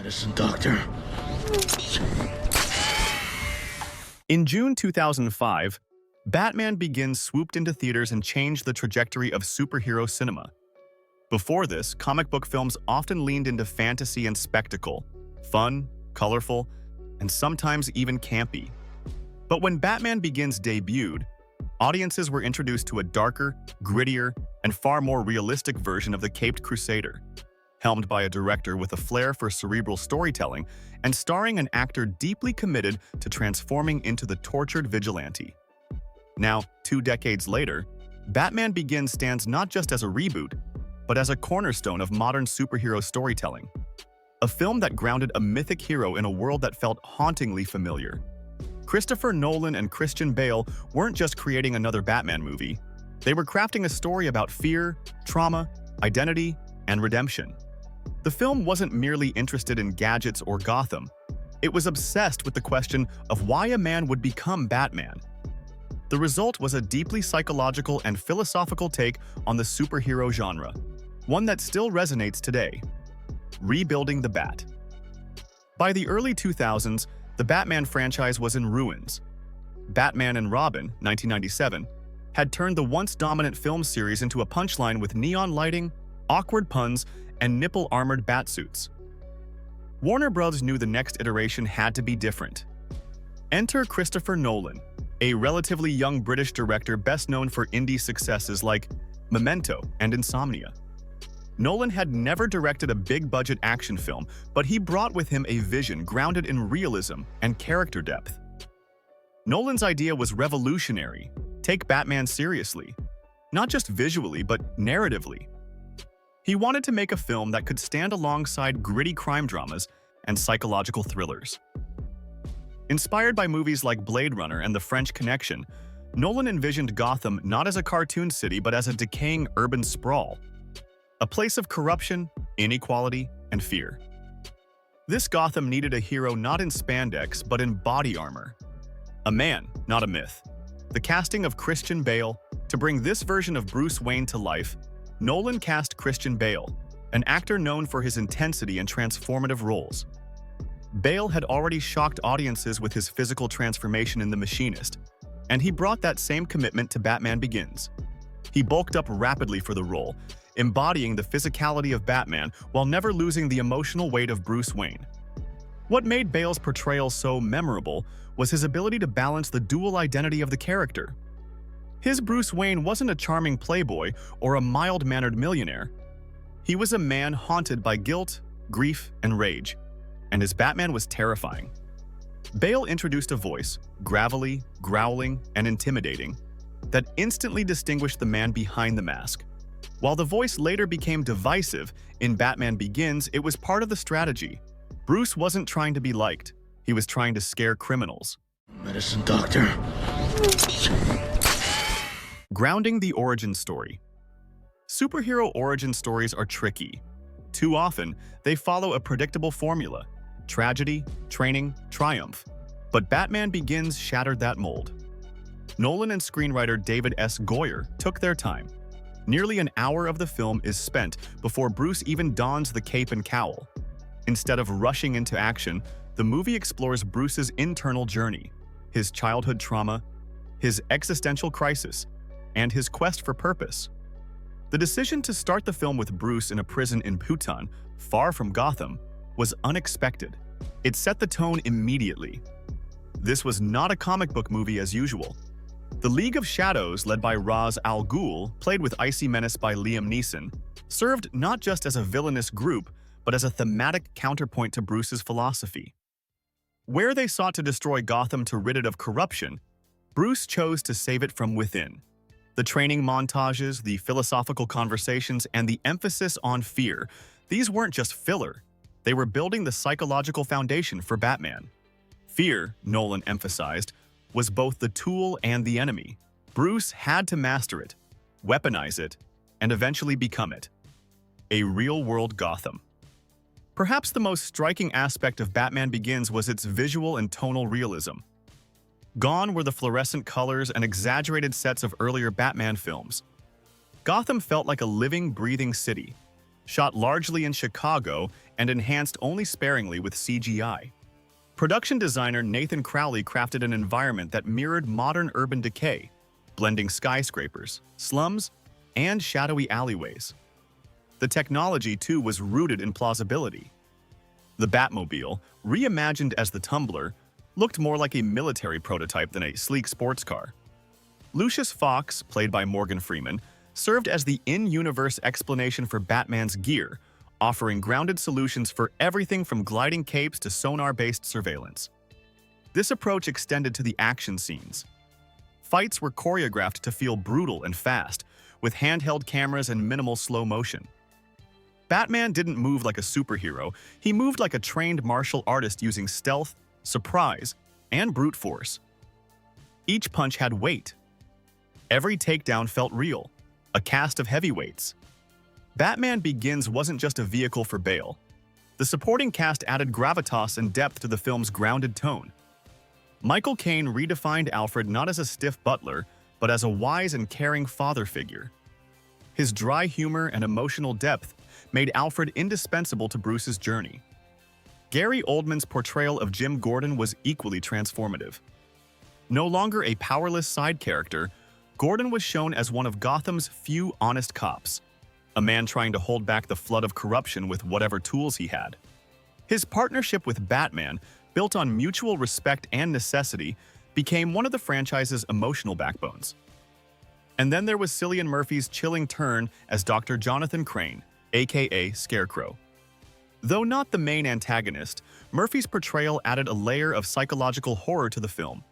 Medicine, doctor. In June 2005, Batman Begins swooped into theaters and changed the trajectory of superhero cinema. Before this, comic book films often leaned into fantasy and spectacle, fun, colorful, and sometimes even campy. But when Batman Begins debuted, audiences were introduced to a darker, grittier, and far more realistic version of the Caped Crusader, helmed by a director with a flair for cerebral storytelling and starring an actor deeply committed to transforming into the tortured vigilante. Now, 2 decades later, Batman Begins stands not just as a reboot, but as a cornerstone of modern superhero storytelling. A film that grounded a mythic hero in a world that felt hauntingly familiar. Christopher Nolan and Christian Bale weren't just creating another Batman movie. They were crafting a story about fear, trauma, identity, and redemption. The film wasn't merely interested in gadgets or Gotham. It was obsessed with the question of why a man would become Batman. The result was a deeply psychological and philosophical take on the superhero genre, one that still resonates today: rebuilding the Bat. By the early 2000s, the Batman franchise was in ruins. Batman and Robin, 1997, had turned the once dominant film series into a punchline with neon lighting, awkward puns, and nipple-armored batsuits. Warner Bros. Knew the next iteration had to be different. Enter Christopher Nolan, a relatively young British director best known for indie successes like Memento and Insomnia. Nolan had never directed a big-budget action film, but he brought with him a vision grounded in realism and character depth. Nolan's idea was revolutionary: take Batman seriously, not just visually, but narratively. He wanted to make a film that could stand alongside gritty crime dramas and psychological thrillers. Inspired by movies like Blade Runner and The French Connection, Nolan envisioned Gotham not as a cartoon city but as a decaying urban sprawl, a place of corruption, inequality, and fear. This Gotham needed a hero not in spandex but in body armor. A man, not a myth. The casting of Christian Bale. To bring this version of Bruce Wayne to life, Nolan cast Christian Bale, an actor known for his intensity and transformative roles. Bale had already shocked audiences with his physical transformation in The Machinist, and he brought that same commitment to Batman Begins. He bulked up rapidly for the role, embodying the physicality of Batman while never losing the emotional weight of Bruce Wayne. What made Bale's portrayal so memorable was his ability to balance the dual identity of the character. His Bruce Wayne wasn't a charming playboy or a mild-mannered millionaire. He was a man haunted by guilt, grief, and rage, and his Batman was terrifying. Bale introduced a voice, gravelly, growling, and intimidating, that instantly distinguished the man behind the mask. While the voice later became divisive in Batman Begins, it was part of the strategy. Bruce wasn't trying to be liked. He was trying to scare criminals. Medicine, doctor. Grounding the origin story. Superhero origin stories are tricky. Too often, they follow a predictable formula: tragedy, training, triumph. But Batman Begins shattered that mold. Nolan and screenwriter David S. Goyer took their time. Nearly an hour of the film is spent before Bruce even dons the cape and cowl. Instead of rushing into action, the movie explores Bruce's internal journey, his childhood trauma, his existential crisis, and his quest for purpose. The decision to start the film with Bruce in a prison in Bhutan, far from Gotham, was unexpected. It set the tone immediately. This was not a comic book movie as usual. The League of Shadows, led by Ra's al Ghul, played with Icy Menace by Liam Neeson, served not just as a villainous group, but as a thematic counterpoint to Bruce's philosophy. Where they sought to destroy Gotham to rid it of corruption, Bruce chose to save it from within. The training montages, the philosophical conversations, and the emphasis on fear, these weren't just filler. They were building the psychological foundation for Batman. Fear, Nolan emphasized, was both the tool and the enemy. Bruce had to master it, weaponize it, and eventually become it. A real-world Gotham. Perhaps the most striking aspect of Batman Begins was its visual and tonal realism. Gone were the fluorescent colors and exaggerated sets of earlier Batman films. Gotham felt like a living, breathing city. shot largely in Chicago and enhanced only sparingly with CGI. Production designer Nathan Crowley crafted an environment that mirrored modern urban decay, blending skyscrapers, slums, and shadowy alleyways. The technology, too, was rooted in plausibility. The Batmobile, reimagined as the Tumbler, looked more like a military prototype than a sleek sports car. Lucius Fox, played by Morgan Freeman, served as the in-universe explanation for Batman's gear, offering grounded solutions for everything from gliding capes to sonar-based surveillance. This approach extended to the action scenes. Fights were choreographed to feel brutal and fast, with handheld cameras and minimal slow motion. Batman didn't move like a superhero, he moved like a trained martial artist using stealth, surprise, and brute force. Each punch had weight. Every takedown felt real, a cast of heavyweights. Batman Begins wasn't just a vehicle for Bale. The supporting cast added gravitas and depth to the film's grounded tone. Michael Caine redefined Alfred not as a stiff butler, but as a wise and caring father figure. His dry humor and emotional depth made Alfred indispensable to Bruce's journey. Gary Oldman's portrayal of Jim Gordon was equally transformative. No longer a powerless side character, Gordon was shown as one of Gotham's few honest cops, a man trying to hold back the flood of corruption with whatever tools he had. His partnership with Batman, built on mutual respect and necessity, became one of the franchise's emotional backbones. And then there was Cillian Murphy's chilling turn as Dr. Jonathan Crane, aka Scarecrow. Though not the main antagonist, Murphy's portrayal added a layer of psychological horror to the film.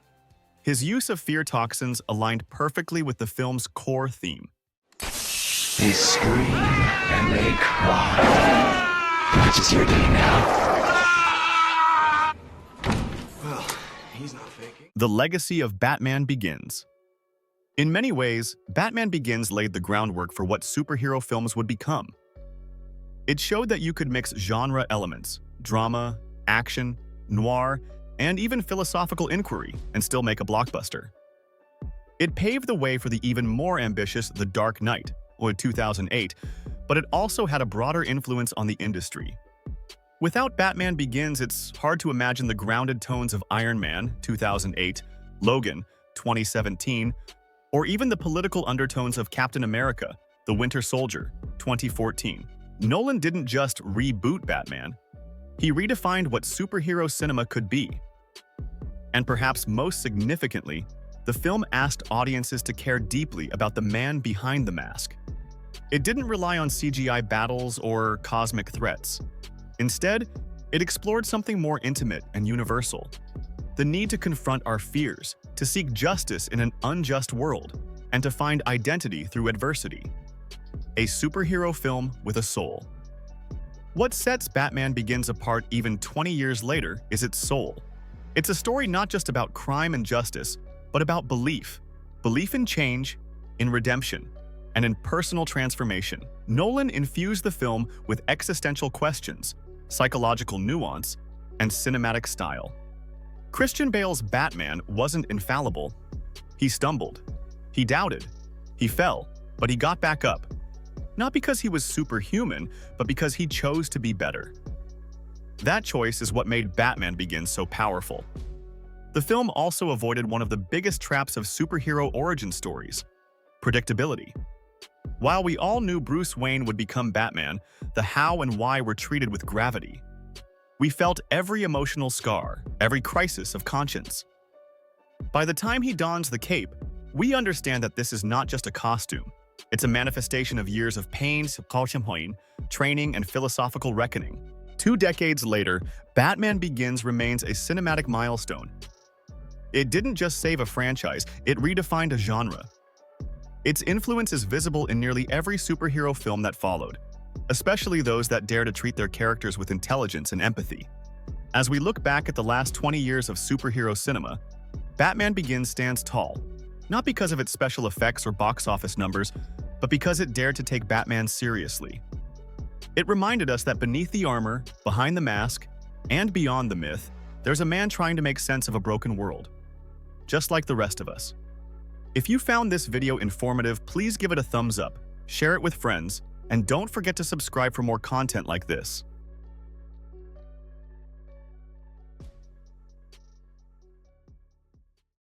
His use of fear toxins aligned perfectly with the film's core theme. They scream and they cry. Which is your day now? Well, he's not faking. The legacy of Batman Begins. In many ways, Batman Begins laid the groundwork for what superhero films would become. It showed that you could mix genre elements, drama, action, noir, and even philosophical inquiry, and still make a blockbuster. It paved the way for the even more ambitious The Dark Knight, or 2008, but it also had a broader influence on the industry. Without Batman Begins, it's hard to imagine the grounded tones of Iron Man, 2008, Logan, 2017, or even the political undertones of Captain America, The Winter Soldier, 2014. Nolan didn't just reboot Batman, he redefined what superhero cinema could be. And perhaps most significantly, the film asked audiences to care deeply about the man behind the mask. It didn't rely on CGI battles or cosmic threats. Instead, it explored something more intimate and universal: the need to confront our fears, to seek justice in an unjust world, and to find identity through adversity. A superhero film with a soul. What sets Batman Begins apart even 20 years later is its soul. It's a story not just about crime and justice, but about belief. Belief in change, in redemption, and in personal transformation. Nolan infused the film with existential questions, psychological nuance, and cinematic style. Christian Bale's Batman wasn't infallible. He stumbled. He doubted. He fell, but he got back up. Not because he was superhuman, but because he chose to be better. That choice is what made Batman Begins so powerful. The film also avoided one of the biggest traps of superhero origin stories: predictability. While we all knew Bruce Wayne would become Batman, the how and why were treated with gravity. We felt every emotional scar, every crisis of conscience. By the time he dons the cape, we understand that this is not just a costume. It's a manifestation of years of pain, training, and philosophical reckoning. 2 decades later, Batman Begins remains a cinematic milestone. It didn't just save a franchise, it redefined a genre. Its influence is visible in nearly every superhero film that followed, especially those that dare to treat their characters with intelligence and empathy. As we look back at the last 20 years of superhero cinema, Batman Begins stands tall, not because of its special effects or box office numbers, but because it dared to take Batman seriously. It reminded us that beneath the armor, behind the mask, and beyond the myth, there's a man trying to make sense of a broken world, just like the rest of us. If you found this video informative, please give it a thumbs up, share it with friends, And don't forget to subscribe for more content like this.